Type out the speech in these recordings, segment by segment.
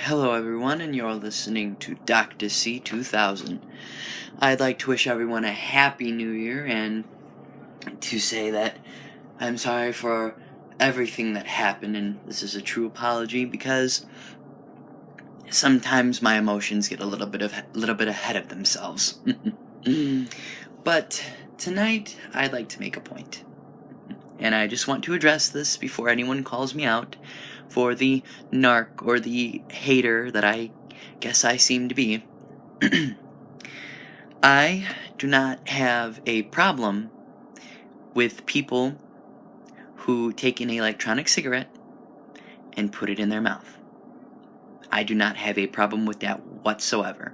Hello everyone, and you're listening to Dr C 2000. I'd like to wish everyone a happy new year and to say that I'm sorry for everything that happened, and this is a true apology because sometimes my emotions get a little bit ahead of themselves. But tonight I'd like to make a point. And I just want to address this before anyone calls me out for the narc or the hater that I guess I seem to be. I do not have a problem with people who take an electronic cigarette and put it in their mouth. I do not have a problem with that whatsoever.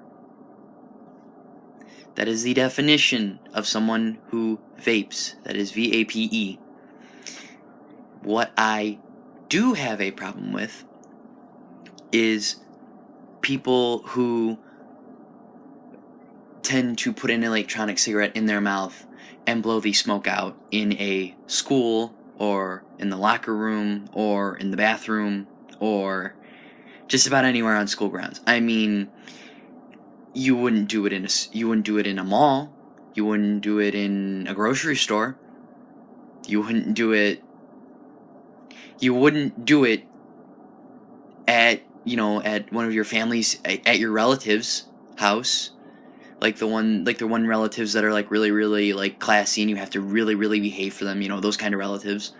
That is the definition of someone who vapes. That is V-A-P-E. What I do have a problem with is people who tend to put an electronic cigarette in their mouth and blow the smoke out in a school or in the locker room or in the bathroom or just about anywhere on school grounds. I mean, you wouldn't do it in a mall. You wouldn't do it in a grocery store. You wouldn't do it at one of your families, at your relatives' house, like the one relatives that are like really, really like classy and you have to really, really behave for them, those kind of relatives.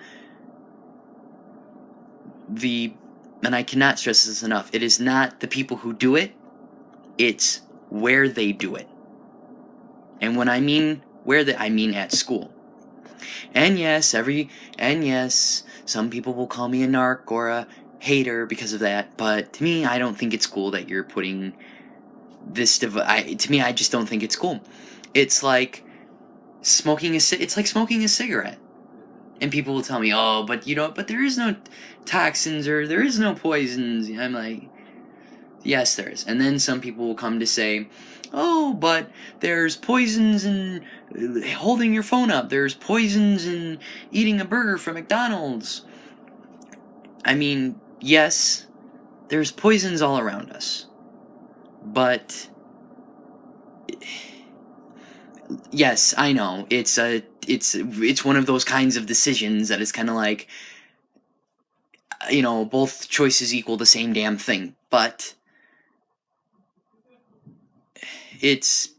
And I cannot stress this enough, it is not the people who do it, it's where they do it. And when I mean I mean at school. And yes, some people will call me a narc or a hater because of that, but to me, I don't think it's cool that you're putting this to me, I just don't think it's cool. It's like smoking a cigarette. And people will tell me, "Oh, but there is no toxins or there is no poisons." I'm like, "Yes, there is." And then some people will come to say, "Oh, but there's poisons in holding your phone up. There's poisons in eating a burger from McDonald's." I mean, yes, there's poisons all around us. But yes, I know, it's one of those kinds of decisions that is kind of like, both choices equal the same damn thing. But it's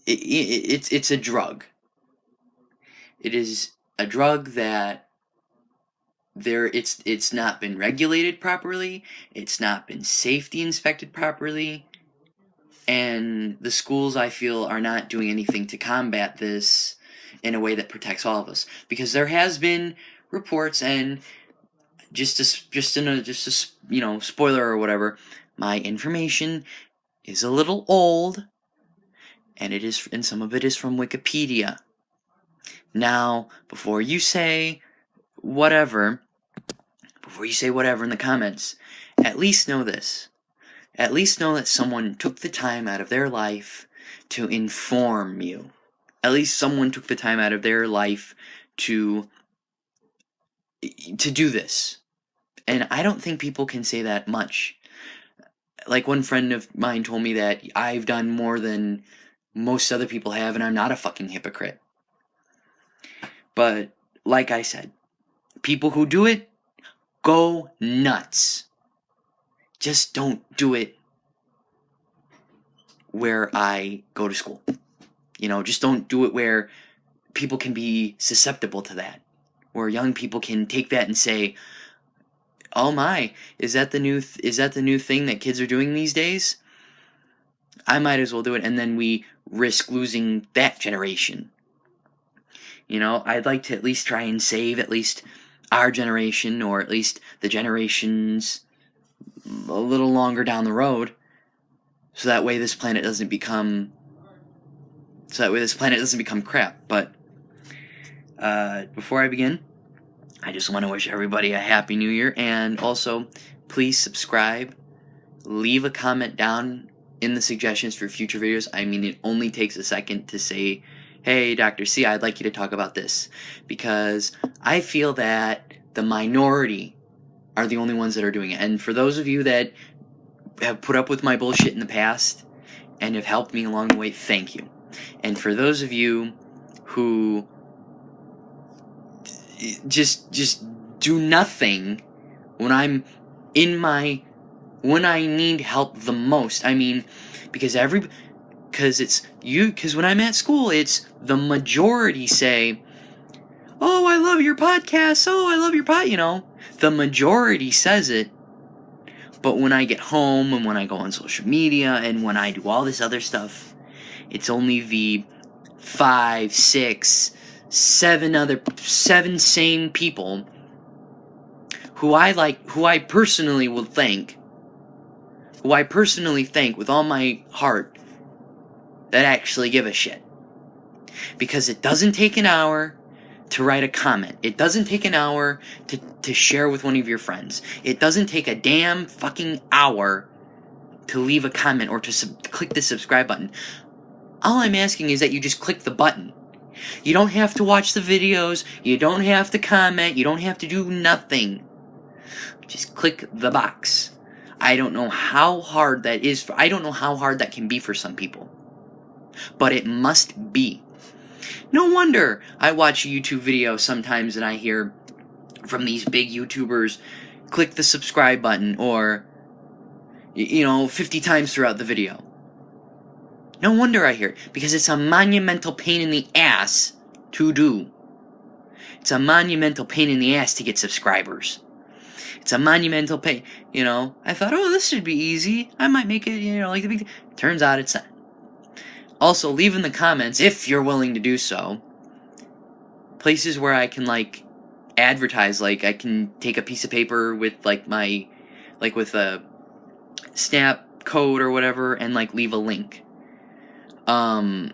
a drug. It is a drug that it's not been regulated properly, it's not been safety inspected properly, and the schools, I feel, are not doing anything to combat this in a way that protects all of us. Because there has been reports, and just a spoiler or whatever, my information is a little old, and some of it is from Wikipedia. Now, before you say whatever in the comments, at least know this. At least know that someone took the time out of their life to inform you. At least someone took the time out of their life to do this. And I don't think people can say that much. Like, one friend of mine told me that I've done more than most other people have, and I'm not a fucking hypocrite. But, like I said, people who do it, go nuts. Just don't do it where I go to school. Just don't do it where people can be susceptible to that. Where young people can take that and say, "Oh my, is that the new thing that kids are doing these days? I might as well do it," and then we risk losing that generation. I'd like to at least try and save at least our generation, or at least the generations a little longer down the road, so that way this planet doesn't become crap. But before I begin, I just want to wish everybody a happy new year, and also please subscribe, leave a comment down in the suggestions for future videos. I mean, it only takes a second to say, "Hey, Dr. C, I'd like you to talk about this," because I feel that the minority are the only ones that are doing it. And for those of you that have put up with my bullshit in the past and have helped me along the way, thank you. And for those of you who just do nothing when I'm when I need help the most. I mean, because when I'm at school, it's the majority say, "Oh, I love your podcast. Oh, I love your pod," the majority says it. But when I get home and when I go on social media and when I do all this other stuff, it's only the 5, 6, 7 sane people who I personally thank with all my heart that actually give a shit. Because it doesn't take an hour to write a comment. It doesn't take an hour to share with one of your friends. It doesn't take a damn fucking hour to leave a comment or to click the subscribe button. All I'm asking is that you just click the button. You don't have to watch the videos. You don't have to comment. You don't have to do nothing. Just click the box. I don't know how hard that is. I don't know how hard that can be for some people. But it must be. No wonder I watch a YouTube video sometimes and I hear from these big YouTubers, click the subscribe button, or 50 times throughout the video. No wonder I hear it, because it's a monumental pain in the ass to do. It's a monumental pain in the ass to get subscribers. It's a monumental pain. I thought, oh, this should be easy. I might make it, like the big thing. Turns out it's not. Also, leave in the comments, if you're willing to do so, places where I can, advertise. I can take a piece of paper with, with a snap code or whatever, and, leave a link. What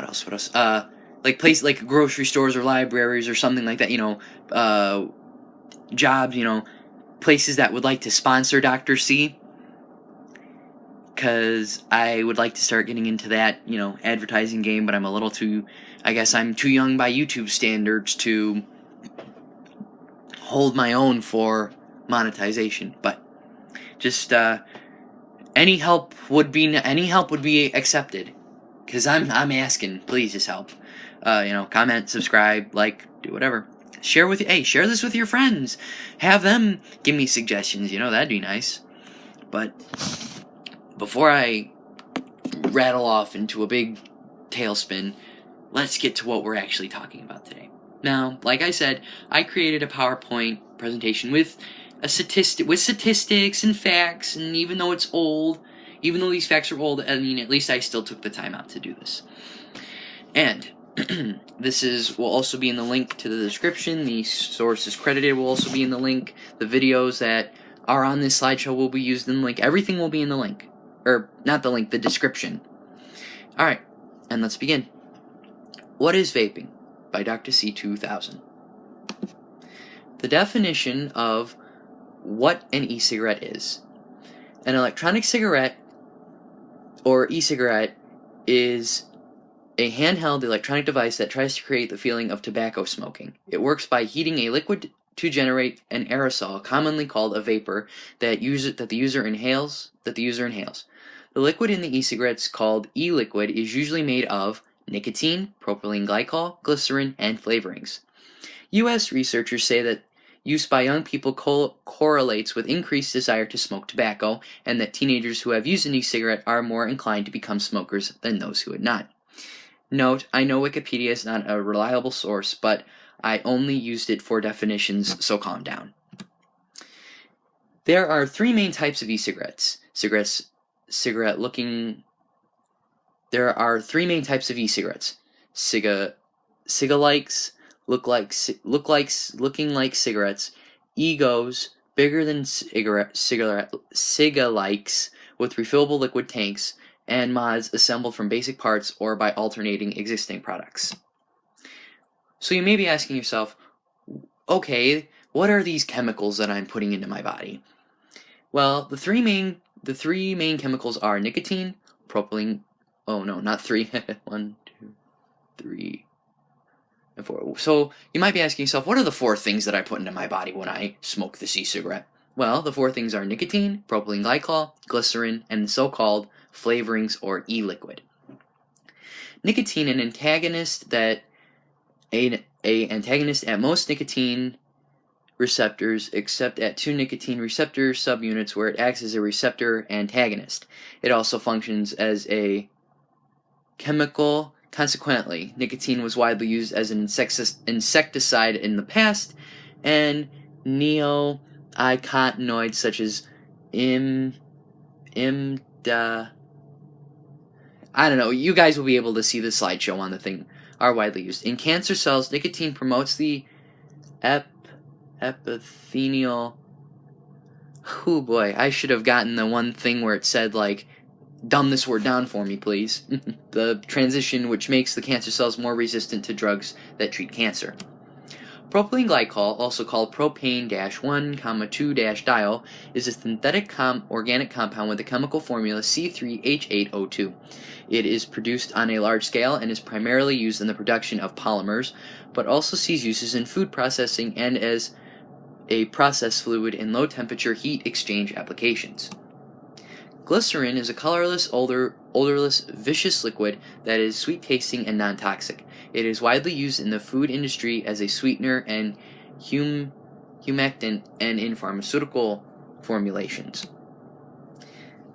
else? Places like grocery stores or libraries or something like that, jobs, places that would like to sponsor Dr. C. Because I would like to start getting into that, advertising game, but I'm I'm too young by YouTube standards to hold my own for monetization. But just, any help would be accepted. Because I'm asking, please just help. Comment, subscribe, do whatever. Share this with your friends. Have them give me suggestions, that'd be nice. But before I rattle off into a big tailspin, let's get to what we're actually talking about today. Now, like I said, I created a PowerPoint presentation with statistics and facts, and even though these facts are old, at least I still took the time out to do this. And will also be in the link to the description. The sources credited will also be in the link. The videos that are on this slideshow will be used in the link. Everything will be in the link. Or, not the link, the description. Alright, and let's begin. What is vaping? By Dr. C 2000. The definition of what an e-cigarette is. An electronic cigarette, or e-cigarette, is a handheld electronic device that tries to create the feeling of tobacco smoking. It works by heating a liquid to generate an aerosol, commonly called a vapor, that the user inhales. The liquid in the e-cigarettes, called e-liquid, is usually made of nicotine, propylene glycol, glycerin, and flavorings. U.S. researchers say that use by young people correlates with increased desire to smoke tobacco, and that teenagers who have used an e-cigarette are more inclined to become smokers than those who had not. Note, I know Wikipedia is not a reliable source, but I only used it for definitions, so calm down. There are 3 main types of e-cigarettes. There are 3 main types of e-cigarettes. Cigalikes, looking like cigarettes. Egos, bigger than cigalikes, with refillable liquid tanks. And mods assembled from basic parts or by alternating existing products. So you may be asking yourself, okay, what are these chemicals that I'm putting into my body? Well, the three main chemicals are nicotine, propylene. Oh no, not 3. 1, 2, 3. So you might be asking yourself, what are the 4 things that I put into my body when I smoke this e-cigarette? Well, the 4 things are nicotine, propylene glycol, glycerin, and the so-called flavorings or e-liquid. Nicotine, an antagonist at most nicotine receptors except at 2 nicotine receptor subunits where it acts as a receptor antagonist. It also functions as a chemical. Consequently, nicotine was widely used as an insecticide in the past, and neonicotinoids such as I don't know, you guys will be able to see the slideshow on the thing, are widely used. In cancer cells, nicotine promotes the epithelial. Oh boy, I should have gotten the one thing where it said, like, dumb this word down for me, please. The transition which makes the cancer cells more resistant to drugs that treat cancer. Propylene glycol, also called propane-1,2-diol, is a synthetic organic compound with the chemical formula C3H8O2. It is produced on a large scale and is primarily used in the production of polymers, but also sees uses in food processing and as a process fluid in low-temperature heat exchange applications. Glycerin is a colorless, odorless, viscous liquid that is sweet-tasting and non-toxic. It is widely used in the food industry as a sweetener and humectant and in pharmaceutical formulations.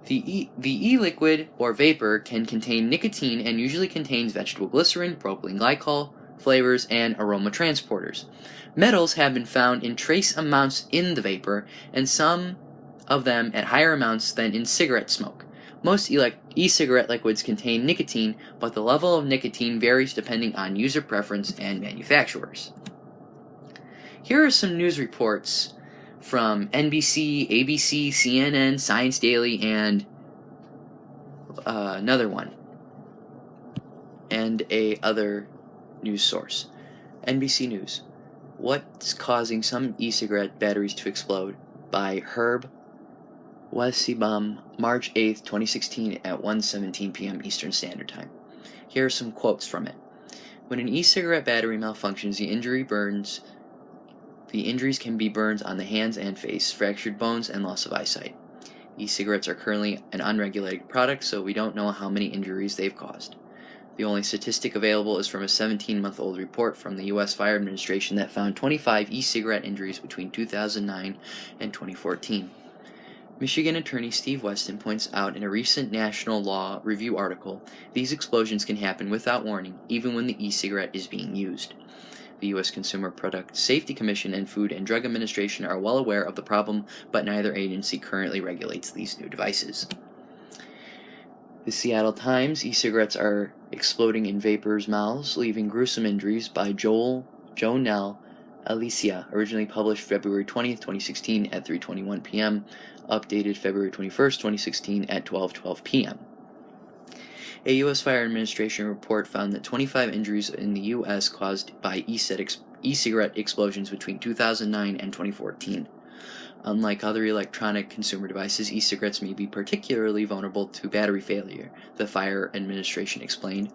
The e-liquid or vapor can contain nicotine and usually contains vegetable glycerin, propylene glycol, flavors, and aroma transporters. Metals have been found in trace amounts in the vapor, and some of them at higher amounts than in cigarette smoke. Most e-cigarette liquids contain nicotine, but the level of nicotine varies depending on user preference and manufacturers. Here are some news reports from NBC, ABC, CNN, Science Daily, and another one, and a other news source. NBC News. What's causing some e-cigarette batteries to explode? By Herb Wesibam, March 8th, 2016 at 1:17 p.m. Eastern Standard Time. Here are some quotes from it. When an e-cigarette battery malfunctions, the injuries can be burns on the hands and face, fractured bones, and loss of eyesight. E-cigarettes are currently an unregulated product, so we don't know how many injuries they've caused. The only statistic available is from a 17-month-old report from the U.S. Fire Administration that found 25 e-cigarette injuries between 2009 and 2014. Michigan Attorney Steve Weston points out in a recent National Law Review article, these explosions can happen without warning, even when the e-cigarette is being used. The U.S. Consumer Product Safety Commission and Food and Drug Administration are well aware of the problem, but neither agency currently regulates these new devices. The Seattle Times, e-cigarettes are exploding in vapors' mouths, leaving gruesome injuries, by Jonelle Alicia, originally published February 20th, 2016 at 3:21 p.m., updated February 21st, 2016 at 12:12 p.m. A U.S. Fire Administration report found that 25 injuries in the U.S. caused by e-cigarette explosions between 2009 and 2014. Unlike other electronic consumer devices, e-cigarettes may be particularly vulnerable to battery failure, the Fire Administration explained.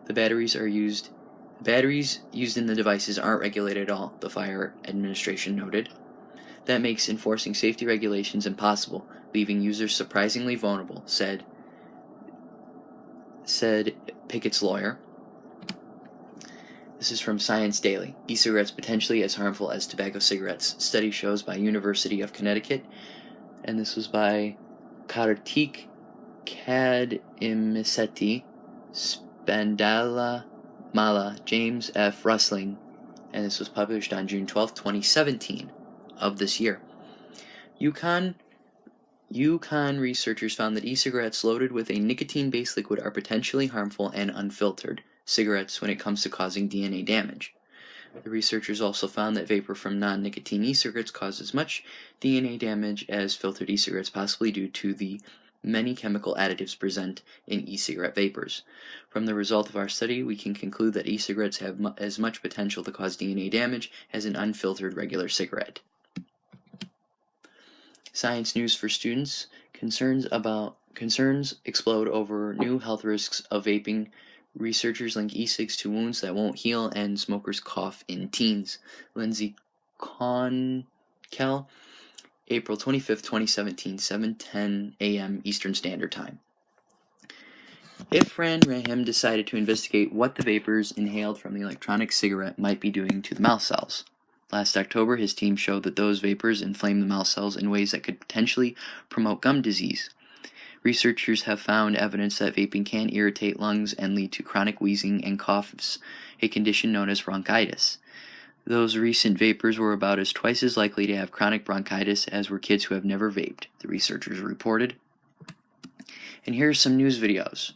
The batteries used in the devices aren't regulated at all, the Fire Administration noted. That makes enforcing safety regulations impossible, leaving users surprisingly vulnerable, said Pickett's lawyer. This is from Science Daily. E-cigarettes potentially as harmful as tobacco cigarettes. Study shows by University of Connecticut. And this was by Kartik Kadimisetti, Spandala Mala, James F. Rusling. And this was published on June 12, 2017 of this year. Yukon researchers found that e-cigarettes loaded with a nicotine-based liquid are potentially harmful and unfiltered cigarettes when it comes to causing DNA damage. The researchers also found that vapor from non-nicotine e-cigarettes cause as much DNA damage as filtered e-cigarettes, possibly due to the many chemical additives present in e-cigarette vapors. From the result of our study, we can conclude that e-cigarettes have as much potential to cause DNA damage as an unfiltered regular cigarette. Science news for students. Concerns explode over new health risks of vaping Researchers link e-cigs to wounds that won't heal and smokers cough in teens. Lindsay Conkel, April 25th, 2017, 7:10 a.m. Eastern Standard Time. Ifran Rahim decided to investigate what the vapors inhaled from the electronic cigarette might be doing to the mouth cells. Last October, his team showed that those vapors inflame the mouth cells in ways that could potentially promote gum disease. Researchers have found evidence that vaping can irritate lungs and lead to chronic wheezing and coughs, a condition known as bronchitis. Those recent vapors were about twice as likely to have chronic bronchitis as were kids who have never vaped, the researchers reported. And here are some news videos.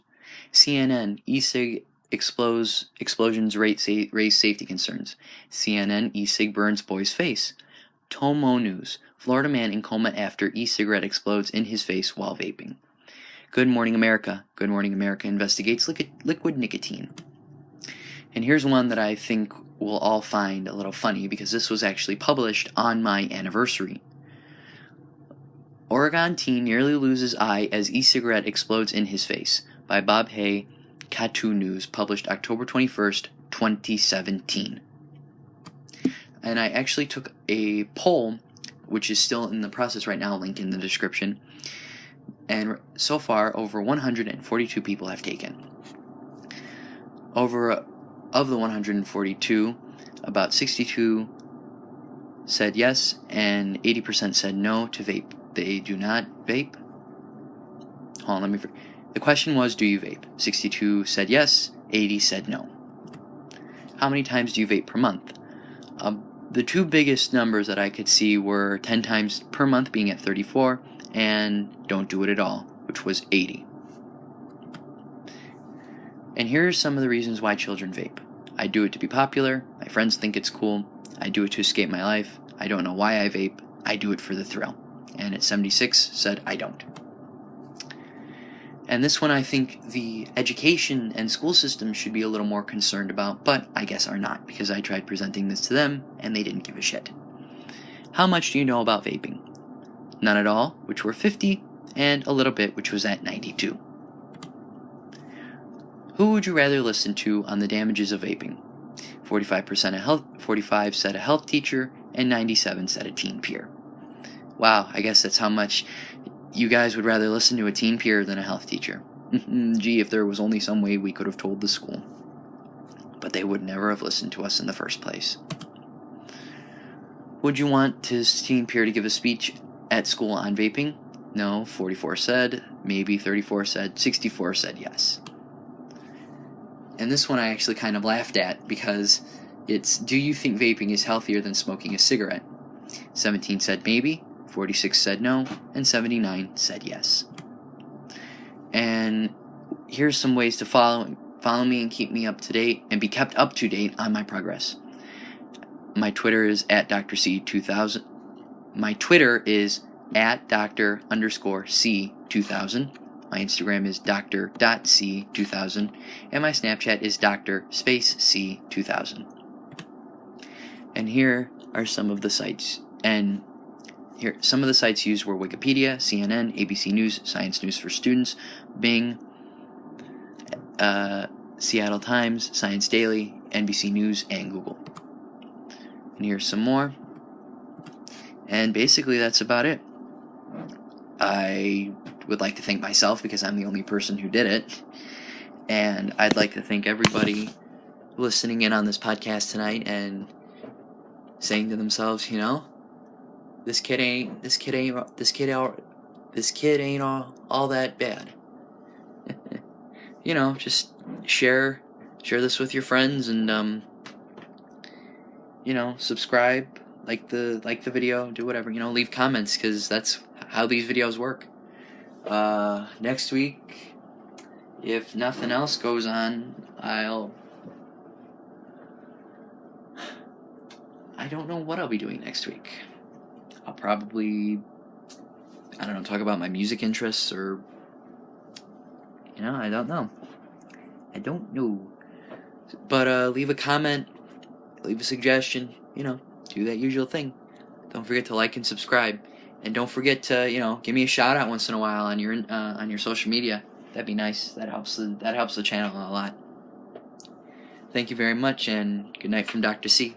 CNN, e-cig explosions raise safety concerns. CNN, e-cig burns boy's face. Tomo News, Florida man in coma after e-cigarette explodes in his face while vaping. Good Morning America. Good Morning America investigates liquid nicotine. And here's one that I think we'll all find a little funny because this was actually published on my anniversary. Oregon teen nearly loses eye as e-cigarette explodes in his face, by Bob Hay, Katu News, published October 21st, 2017. And I actually took a poll, which is still in the process right now, link in the description, and so far over 142 people have taken. Of the 142, about 62 said yes, and 80% said no to vape. They do not vape. Hold on, the question was, do you vape? 62 said yes, 80 said no. How many times do you vape per month? The two biggest numbers that I could see were 10 times per month being at 34, and don't do it at all, which was 80. And here are some of the reasons why children vape. I do it to be popular, my friends think it's cool, I do it to escape my life, I don't know why I vape, I do it for the thrill. And at 76 said I don't. And this one I think the education and school system should be a little more concerned about, but I guess are not, because I tried presenting this to them and they didn't give a shit. How much do you know about vaping? None at all, which were 50, and a little bit, which was at 92. Who would you rather listen to on the damages of vaping? 45 said a health teacher, and 97 said a teen peer. Wow, I guess that's how much you guys would rather listen to a teen peer than a health teacher. Gee, if there was only some way we could have told the school. But they would never have listened to us in the first place. Would you want his teen peer to give a speech at school on vaping? No, 44 said, maybe 34 said, 64 said yes. And this one I actually kind of laughed at because it's, do you think vaping is healthier than smoking a cigarette? 17 said maybe, 46 said no, and 79 said yes. And here's some ways to follow me and keep me up to date and be kept up to date on my progress. My Twitter is at Dr C 2000. My Twitter is at Dr_C2000. My Instagram is Dr.C2000. And my Snapchat is Dr.C2000. And here are some of the sites. And here, some of the sites used were Wikipedia, CNN, ABC News, Science News for Students, Bing, Seattle Times, Science Daily, NBC News, and Google. And here's some more. And basically that's about it. I would like to thank myself because I'm the only person who did it. And I'd like to thank everybody listening in on this podcast tonight and saying to themselves, you know, this kid ain't all that bad. You know, just share this with your friends and you know, subscribe, like the video, do whatever, you know, leave comments because that's how these videos work. Next week, if nothing else goes on, I don't know what I'll be doing next week. I'll probably, I don't know, talk about my music interests or, you know, I don't know. But leave a comment, leave a suggestion, you know, do that usual thing. Don't forget to like and subscribe. And don't forget to, you know, give me a shout out once in a while on your social media. That'd be nice. That helps the channel a lot. Thank you very much, and good night from Dr. C.